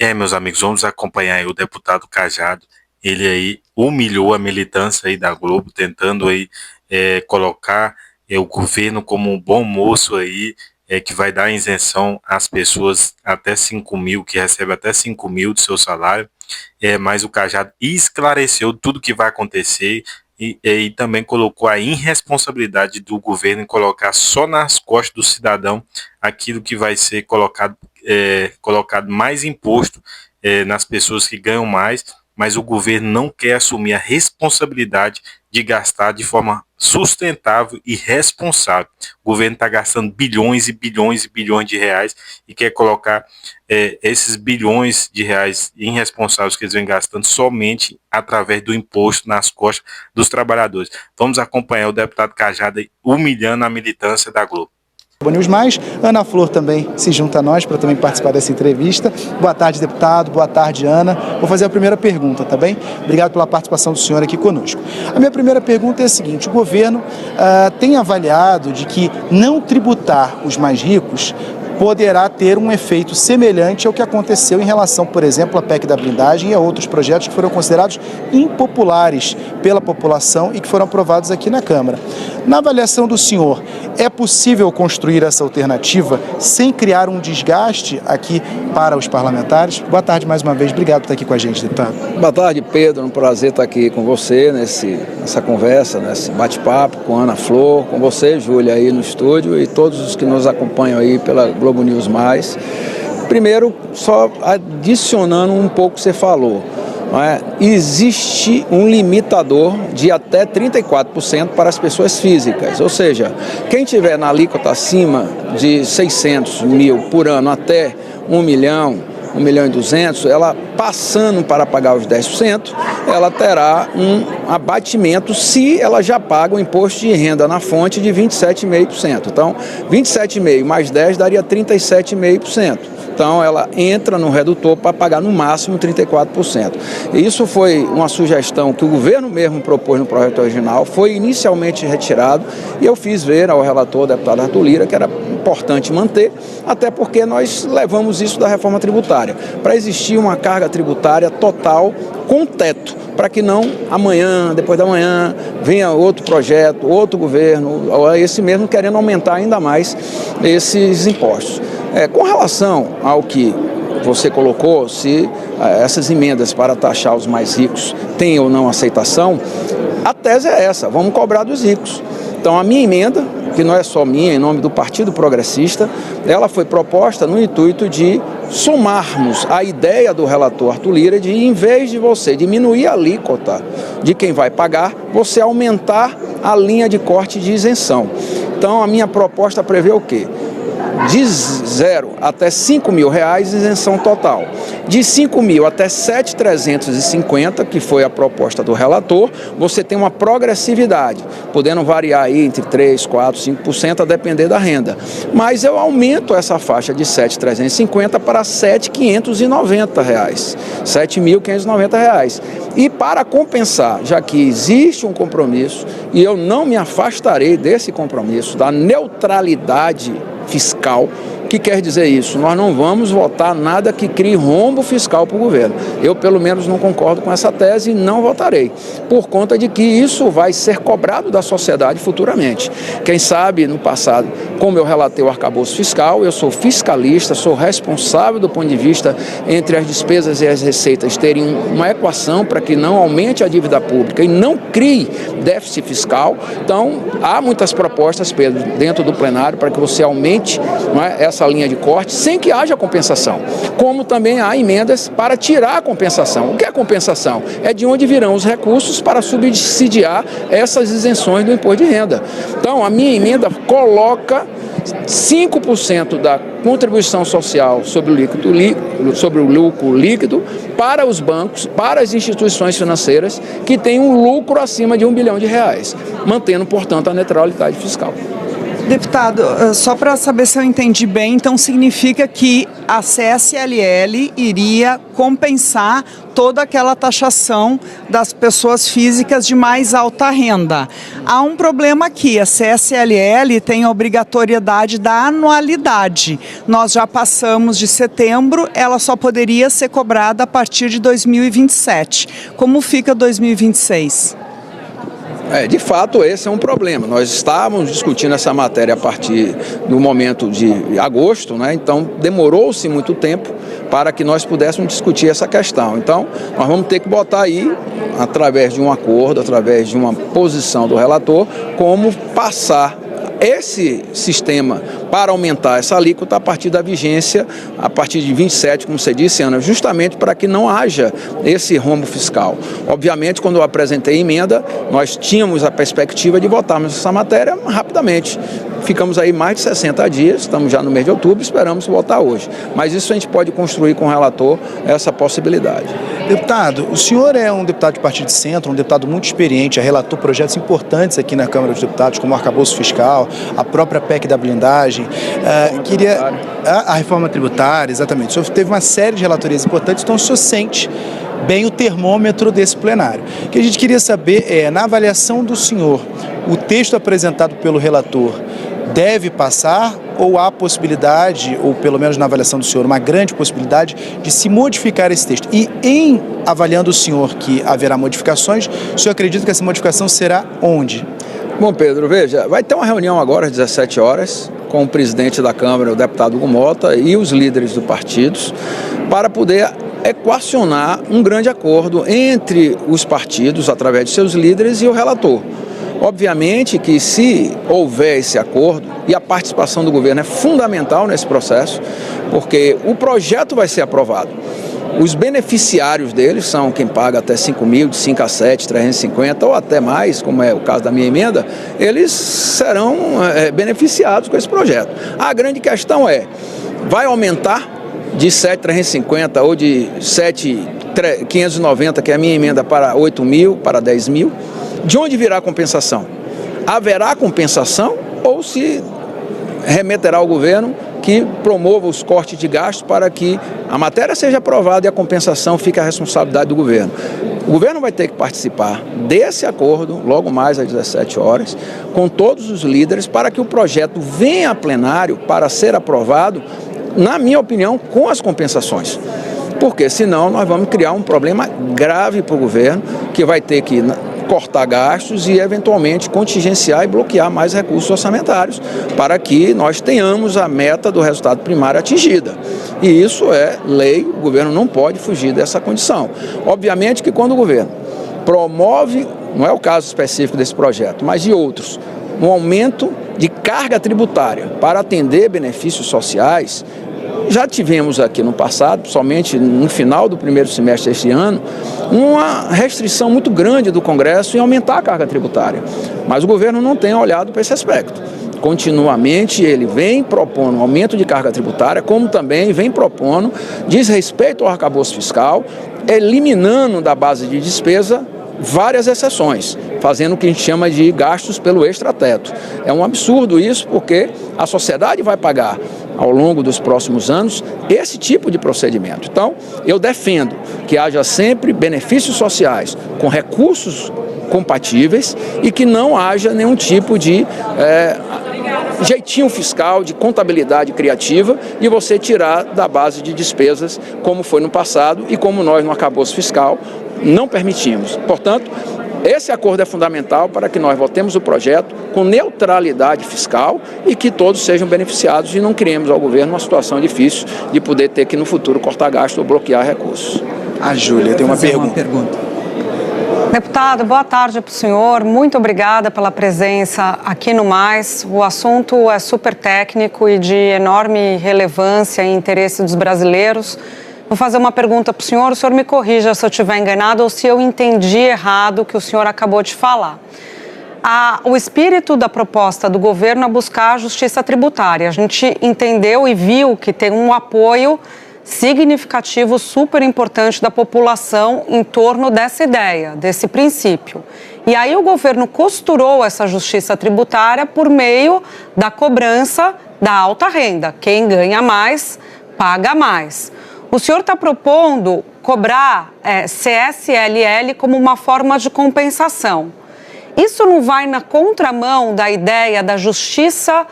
E aí, meus amigos, vamos acompanhar aí o deputado Cajado. Ele aí humilhou a militância aí da Globo, tentando aí colocar o governo como um bom moço aí, que vai dar isenção às pessoas até 5 mil, que recebe até 5 mil do seu salário. Mas o Cajado esclareceu tudo que vai acontecer e também colocou a irresponsabilidade do governo em colocar só nas costas do cidadão aquilo que vai ser colocado mais imposto nas pessoas que ganham mais, mas o governo não quer assumir a responsabilidade de gastar de forma sustentável e responsável. O governo está gastando bilhões e bilhões e bilhões de reais e quer colocar esses bilhões de reais irresponsáveis que eles vêm gastando somente através do imposto nas costas dos trabalhadores. Vamos acompanhar o deputado Cajado humilhando a militância da Globo. News Mais, Ana Flor também se junta a nós para também participar dessa entrevista. Boa tarde, deputado. Boa tarde, Ana. Vou fazer a primeira pergunta, tá bem? Obrigado pela participação do senhor aqui conosco. A minha primeira pergunta é a seguinte: o governo tem avaliado de que não tributar os mais ricos poderá ter um efeito semelhante ao que aconteceu em relação, por exemplo, à PEC da blindagem e a outros projetos que foram considerados impopulares pela população e que foram aprovados aqui na Câmara. Na avaliação do senhor, é possível construir essa alternativa sem criar um desgaste aqui para os parlamentares? Boa tarde mais uma vez, obrigado por estar aqui com a gente, deputado. Boa tarde, Pedro, um prazer estar aqui com você nessa conversa, nesse bate-papo com a Ana Flor, com você, Júlia, aí no estúdio e todos os que nos acompanham aí pela Globo News Mais. Primeiro, só adicionando um pouco que você falou, existe um limitador de até 34% para as pessoas físicas, ou seja, quem tiver na alíquota acima de 600 mil por ano até 1 milhão, 1 milhão e 200, ela passando para pagar os 10%, ela terá um abatimento se ela já paga o imposto de renda na fonte de 27,5%. Então, 27,5% mais 10% daria 37,5%. Então, ela entra no redutor para pagar no máximo 34%. E isso foi uma sugestão que o governo mesmo propôs no projeto original, foi inicialmente retirado e eu fiz ver ao relator, o deputado Arthur Lira, que era importante manter, até porque nós levamos isso da reforma tributária, para existir uma carga tributária total com teto, para que não amanhã, depois da manhã, venha outro projeto, outro governo, ou esse mesmo querendo aumentar ainda mais esses impostos. Com relação ao que você colocou, se essas emendas para taxar os mais ricos têm ou não aceitação, a tese é essa: vamos cobrar dos ricos. Então, a minha emenda, que não é só minha, em nome do Partido Progressista, ela foi proposta no intuito de somarmos a ideia do relator Arthur Lira de, em vez de você diminuir a alíquota de quem vai pagar, você aumentar a linha de corte de isenção. Então, a minha proposta prevê o quê? De 0 até 5 mil reais, isenção total. De 5 mil até 7.350, que foi a proposta do relator, você tem uma progressividade, podendo variar aí entre 3%, 4%, 5%, a depender da renda. Mas eu aumento essa faixa de 7.350 para R$ 7.590, R$ 7.590. E para compensar, já que existe um compromisso, e eu não me afastarei desse compromisso, da neutralidade fiscal. O que quer dizer isso? Nós não vamos votar nada que crie rombo fiscal para o governo. Eu, pelo menos, não concordo com essa tese e não votarei, por conta de que isso vai ser cobrado da sociedade futuramente. Quem sabe, no passado, como eu relatei o arcabouço fiscal, eu sou fiscalista, sou responsável do ponto de vista entre as despesas e as receitas terem uma equação para que não aumente a dívida pública e não crie déficit fiscal. Então, há muitas propostas, Pedro, dentro do plenário para que você aumente, essa linha de corte sem que haja compensação, como também há emendas para tirar a compensação. O que é compensação? É de onde virão os recursos para subsidiar essas isenções do imposto de renda. Então, a minha emenda coloca 5% da contribuição social sobre o lucro líquido para os bancos, para as instituições financeiras que têm um lucro acima de R$ 1 bilhão, mantendo, portanto, a neutralidade fiscal. Deputado, só para saber se eu entendi bem, então significa que a CSLL iria compensar toda aquela taxação das pessoas físicas de mais alta renda. Há um problema aqui, a CSLL tem a obrigatoriedade da anualidade. Nós já passamos de setembro, ela só poderia ser cobrada a partir de 2027. Como fica 2026? De fato, esse é um problema. Nós estávamos discutindo essa matéria a partir do momento de agosto, né? Então demorou-se muito tempo para que nós pudéssemos discutir essa questão. Então, nós vamos ter que botar aí, através de um acordo, através de uma posição do relator, como passar esse sistema para aumentar essa alíquota a partir da vigência, a partir de 27, como você disse, Ana, justamente para que não haja esse rombo fiscal. Obviamente, quando eu apresentei a emenda, nós tínhamos a perspectiva de votarmos essa matéria rapidamente. Ficamos aí mais de 60 dias, estamos já no mês de outubro, esperamos votar hoje. Mas isso a gente pode construir com o relator, essa possibilidade. Deputado, o senhor é um deputado de partido de centro, um deputado muito experiente, relatou projetos importantes aqui na Câmara dos Deputados, como o arcabouço fiscal, a própria PEC da blindagem, a reforma tributária, exatamente. O senhor teve uma série de relatorias importantes, então o senhor sente bem o termômetro desse plenário. O que a gente queria saber é, na avaliação do senhor, o texto apresentado pelo relator deve passar ou há possibilidade, ou pelo menos na avaliação do senhor, uma grande possibilidade de se modificar esse texto? E em avaliando o senhor que haverá modificações, o senhor acredita que essa modificação será onde? Bom, Pedro, veja, vai ter uma reunião agora às 17 horas com o presidente da Câmara, o deputado Hugo Mota, e os líderes dos partidos, para poder equacionar um grande acordo entre os partidos, através de seus líderes, e o relator. Obviamente que se houver esse acordo, e a participação do governo é fundamental nesse processo, porque o projeto vai ser aprovado. Os beneficiários deles são quem paga até 5 mil, de 5 a 7, 350 ou até mais, como é o caso da minha emenda, eles serão beneficiados com esse projeto. A grande questão é, vai aumentar de 7.350 ou de 7.590, que é a minha emenda, para 8 mil, para 10 mil? De onde virá a compensação? Haverá compensação ou se remeterá ao governo que promova os cortes de gastos para que a matéria seja aprovada e a compensação fique à responsabilidade do governo? O governo vai ter que participar desse acordo, logo mais às 17 horas, com todos os líderes, para que o projeto venha a plenário para ser aprovado, na minha opinião, com as compensações. Porque senão nós vamos criar um problema grave para o governo, que vai ter que cortar gastos e eventualmente contingenciar e bloquear mais recursos orçamentários para que nós tenhamos a meta do resultado primário atingida. E isso é lei, o governo não pode fugir dessa condição. Obviamente que quando o governo promove, não é o caso específico desse projeto, mas de outros, um aumento de carga tributária para atender benefícios sociais. Já tivemos aqui no passado, somente no final do primeiro semestre deste ano, uma restrição muito grande do Congresso em aumentar a carga tributária. Mas o governo não tem olhado para esse aspecto. Continuamente ele vem propondo um aumento de carga tributária, como também vem propondo desrespeito ao arcabouço fiscal, eliminando da base de despesa várias exceções, fazendo o que a gente chama de gastos pelo extrateto. É um absurdo isso, porque a sociedade vai pagar ao longo dos próximos anos esse tipo de procedimento. Então, eu defendo que haja sempre benefícios sociais com recursos compatíveis e que não haja nenhum tipo de jeitinho fiscal, de contabilidade criativa e você tirar da base de despesas, como foi no passado e como nós no arcabouço fiscal não permitimos. Portanto, esse acordo é fundamental para que nós votemos o projeto com neutralidade fiscal e que todos sejam beneficiados e não criemos ao governo uma situação difícil de poder ter que no futuro cortar gasto ou bloquear recursos. A Júlia tem uma pergunta. Deputado, boa tarde para o senhor. Muito obrigada pela presença aqui no Mais. O assunto é super técnico e de enorme relevância e interesse dos brasileiros. Vou fazer uma pergunta para o senhor me corrija se eu estiver enganado ou se eu entendi errado o que o senhor acabou de falar. O espírito da proposta do governo é buscar a justiça tributária. A gente entendeu e viu que tem um apoio significativo, super importante da população em torno dessa ideia, desse princípio. E aí o governo costurou essa justiça tributária por meio da cobrança da alta renda. Quem ganha mais, paga mais. O senhor está propondo cobrar CSLL como uma forma de compensação. Isso não vai na contramão da ideia da justiça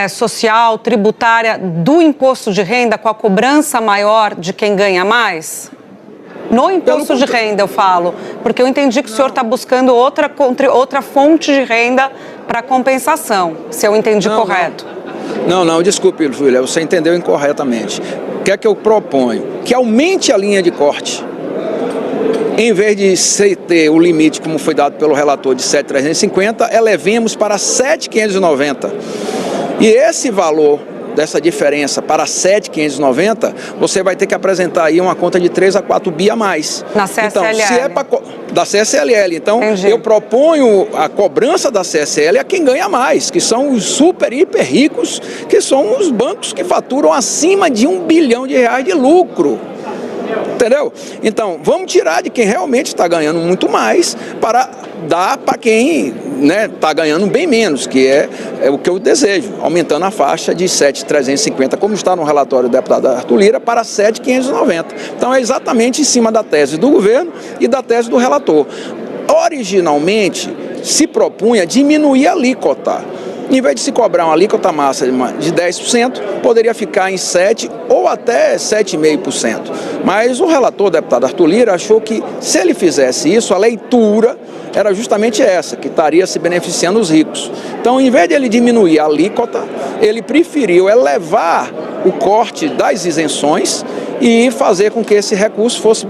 social, tributária, do imposto de renda com a cobrança maior de quem ganha mais? No imposto de renda, eu falo, porque eu entendi que o senhor está buscando outra fonte de renda para compensação, se eu entendi correto. Não, desculpe, Júlia, você entendeu incorretamente. O que é que eu proponho? Que aumente a linha de corte. Em vez de ter o limite, como foi dado pelo relator, de 7.350, elevemos para 7.590. E esse valor dessa diferença para 7.590, você vai ter que apresentar aí uma conta de 3 a 4 bi a mais. Na CSLL. Então, se é da CSLL. Então, entendi. Eu proponho a cobrança da CSL a quem ganha mais, que são os super, hiper ricos, que são os bancos que faturam acima de R$1 bilhão de lucro. Entendeu? Então, vamos tirar de quem realmente está ganhando muito mais para dar para quem está ganhando bem menos, que é o que eu desejo, aumentando a faixa de 7.350, como está no relatório do deputado Arthur Lira, para 7.590. Então, é exatamente em cima da tese do governo e da tese do relator. Originalmente, se propunha diminuir a alíquota. Em vez de se cobrar uma alíquota massa de 10%, poderia ficar em 7% ou até 7,5%. Mas o relator, o deputado Arthur Lira, achou que se ele fizesse isso, a leitura era justamente essa, que estaria se beneficiando os ricos. Então, em vez de ele diminuir a alíquota, ele preferiu elevar o corte das isenções e fazer com que esse recurso fosse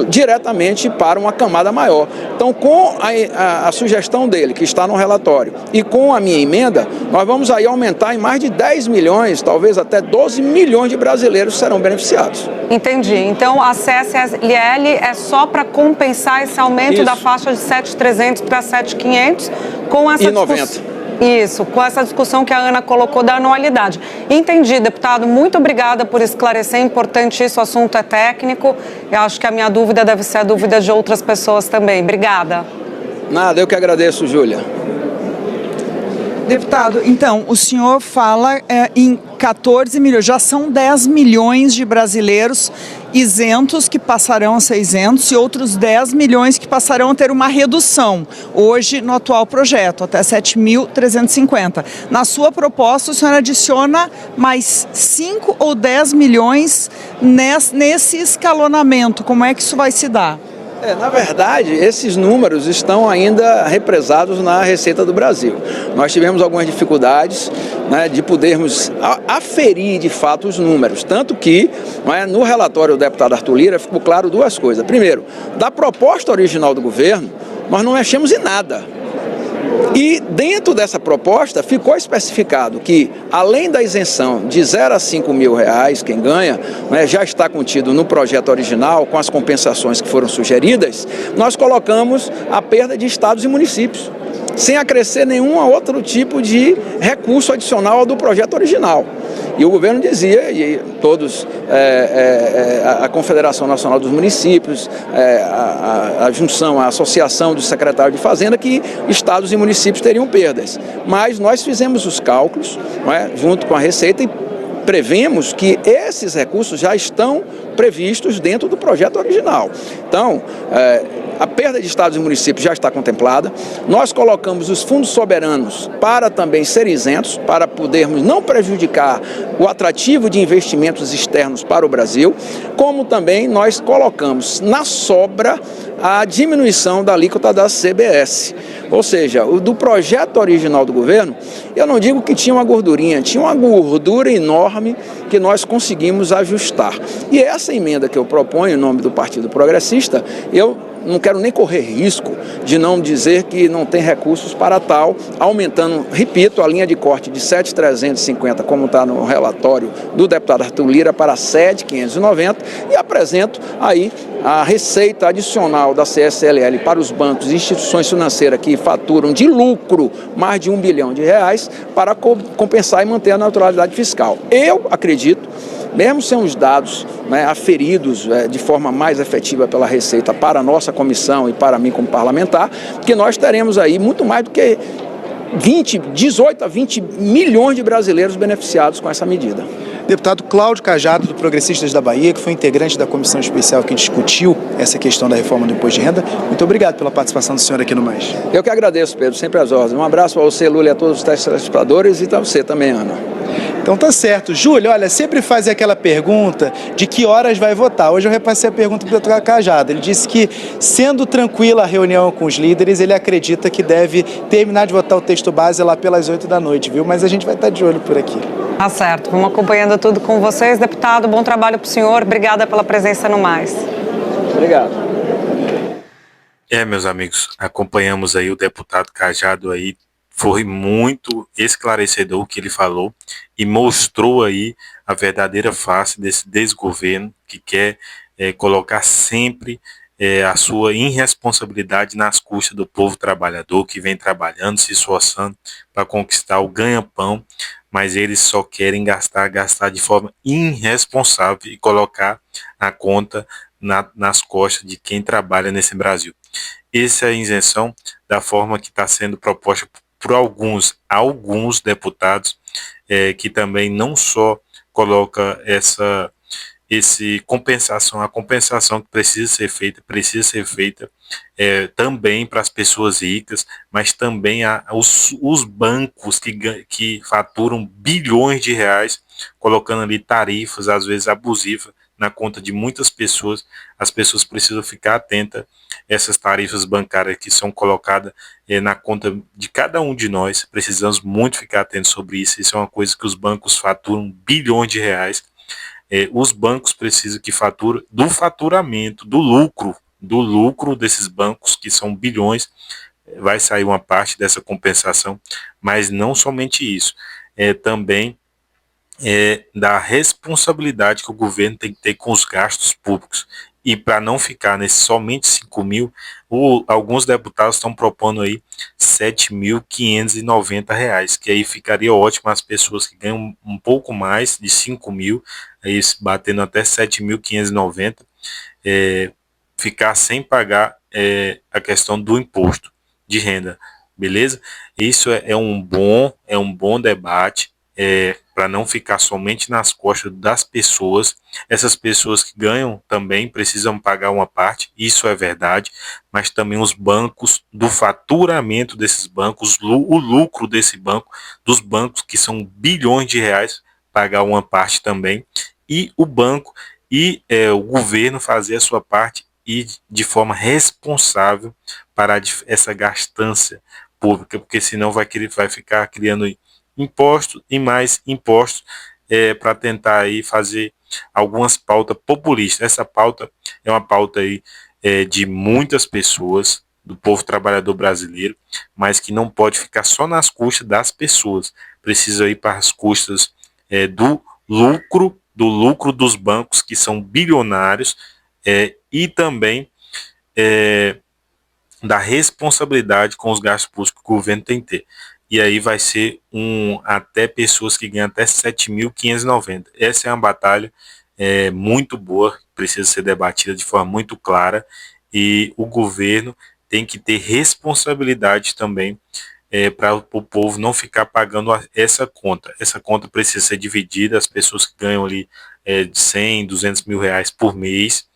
diretamente para uma camada maior. Então, com a sugestão dele, que está no relatório, e com a minha emenda, nós vamos aí aumentar em mais de 10 milhões, talvez até 12 milhões de brasileiros serão beneficiados. Entendi. Então, a CSLL é só para compensar esse aumento da faixa de 7.300 para 7.500 com essa discussão. Isso, com essa discussão que a Ana colocou da anualidade. Entendi, deputado. Muito obrigada por esclarecer. É importante isso, o assunto é técnico. Eu acho que a minha dúvida deve ser a dúvida de outras pessoas também. Obrigada. Nada, eu que agradeço, Júlia. Deputado, então, o senhor fala em 14 milhões, já são 10 milhões de brasileiros isentos que passarão a ser isentos e outros 10 milhões que passarão a ter uma redução, hoje no atual projeto, até 7.350. Na sua proposta, o senhor adiciona mais 5 ou 10 milhões nesse escalonamento. Como é que isso vai se dar? Na verdade, esses números estão ainda represados na Receita do Brasil. Nós tivemos algumas dificuldades de podermos aferir de fato os números, tanto que no relatório do deputado Arthur Lira ficou claro duas coisas. Primeiro, da proposta original do governo, nós não mexemos em nada. E dentro dessa proposta ficou especificado que, além da isenção de 0 a 5 mil reais, quem ganha, já está contido no projeto original, com as compensações que foram sugeridas, nós colocamos a perda de estados e municípios, sem acrescer nenhum outro tipo de recurso adicional ao do projeto original. E o governo dizia, e todos, a Confederação Nacional dos Municípios, a junção, a Associação dos Secretários de Fazenda, que estados e municípios teriam perdas. Mas nós fizemos os cálculos, junto com a Receita, e prevemos que esses recursos já estão previstos dentro do projeto original. Então, a perda de estados e municípios já está contemplada. Nós colocamos os fundos soberanos para também serem isentos, para podermos não prejudicar o atrativo de investimentos externos para o Brasil, como também nós colocamos na sobra a diminuição da alíquota da CBS. Ou seja, o do projeto original do governo, eu não digo que tinha uma gordurinha, tinha uma gordura enorme que nós conseguimos ajustar. E essa emenda que eu proponho em nome do Partido Progressista, eu não quero nem correr risco de não dizer que não tem recursos para tal, aumentando, repito, a linha de corte de 7.350, como está no relatório do deputado Arthur Lira, para 7.590, e apresento aí a receita adicional da CSLL para os bancos e instituições financeiras que faturam de lucro mais de R$1 bilhão para compensar e manter a neutralidade fiscal. Eu acredito mesmo sem os dados, né, aferidos de forma mais efetiva pela Receita para a nossa comissão e para mim como parlamentar, que nós teremos aí muito mais do que 18 a 20 milhões de brasileiros beneficiados com essa medida. Deputado Cláudio Cajado, do Progressistas da Bahia, que foi integrante da comissão especial que discutiu essa questão da reforma do imposto de renda, muito obrigado pela participação do senhor aqui no Mais. Eu que agradeço, Pedro, sempre às ordens. Um abraço para você, Lula, e a todos os telespectadores, e para você também, Ana. Então tá certo. Júlio, olha, sempre faz aquela pergunta de que horas vai votar. Hoje eu repassei a pergunta para o deputado Cajado. Ele disse que, sendo tranquila a reunião com os líderes, ele acredita que deve terminar de votar o texto base lá pelas 8 da noite, viu? Mas a gente vai estar de olho por aqui. Tá certo, vamos acompanhando tudo com vocês. Deputado, bom trabalho para o senhor. Obrigada pela presença no Mais. Obrigado. Meus amigos, acompanhamos aí o deputado Cajado aí. Foi muito esclarecedor o que ele falou e mostrou aí a verdadeira face desse desgoverno que quer colocar sempre a sua irresponsabilidade nas custas do povo trabalhador que vem trabalhando, se esforçando para conquistar o ganha-pão, mas eles só querem gastar de forma irresponsável e colocar a conta nas costas de quem trabalha nesse Brasil. Essa é a isenção da forma que está sendo proposta por alguns deputados que também não só coloca a compensação que precisa ser feita também para as pessoas ricas, mas também os bancos que faturam bilhões de reais, colocando ali tarifas, às vezes abusivas, na conta de muitas pessoas. As pessoas precisam ficar atentas a essas tarifas bancárias que são colocadas na conta de cada um de nós. Precisamos muito ficar atentos sobre isso. Isso é uma coisa que os bancos faturam bilhões de reais. Os bancos precisam que fatura do faturamento, do lucro desses bancos, que são bilhões, vai sair uma parte dessa compensação, mas não somente isso, também da responsabilidade que o governo tem que ter com os gastos públicos. E para não ficar nesse somente 5 mil, alguns deputados estão propondo aí R$7.590, que aí ficaria ótimo as pessoas que ganham um pouco mais de 5 mil, aí batendo até 7.590, ficar sem pagar a questão do imposto de renda, beleza? Isso é um bom debate, para não ficar somente nas costas das pessoas. Essas pessoas que ganham também precisam pagar uma parte, isso é verdade, mas também os bancos, do faturamento desses bancos, o lucro dos bancos que são bilhões de reais, pagar uma parte também, e o banco e o governo fazer a sua parte e de forma responsável parar essa gastança pública, porque senão vai ficar criando impostos e mais impostos para tentar aí fazer algumas pautas populistas. Essa pauta é uma pauta aí de muitas pessoas, do povo trabalhador brasileiro, mas que não pode ficar só nas custas das pessoas. Precisa ir para as custas do lucro dos bancos, que são bilionários, e também da responsabilidade com os gastos públicos que o governo tem que ter. E aí vai ser até pessoas que ganham até 7.590. Essa é uma batalha muito boa, precisa ser debatida de forma muito clara, e o governo tem que ter responsabilidade também para o povo não ficar pagando essa conta. Essa conta precisa ser dividida, as pessoas que ganham ali de 100, 200 mil reais por mês,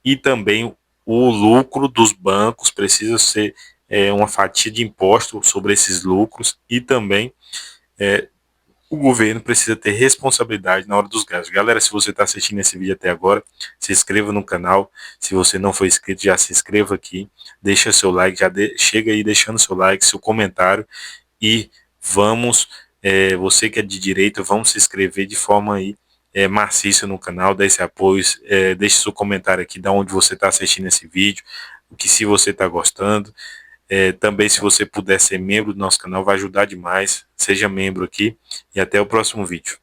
e também o lucro dos bancos precisa ser uma fatia de imposto sobre esses lucros, e também o governo precisa ter responsabilidade na hora dos gastos. Galera, se você está assistindo esse vídeo até agora, se inscreva no canal. Se você não for inscrito, já se inscreva aqui, deixa seu like, chega aí deixando seu like, seu comentário, e vamos, você que é de direita, vamos se inscrever de forma aí maciça no canal, dê esse apoio, deixe seu comentário aqui de onde você está assistindo esse vídeo, que se você está gostando. Também, se você puder ser membro do nosso canal, vai ajudar demais. Seja membro aqui, e até o próximo vídeo.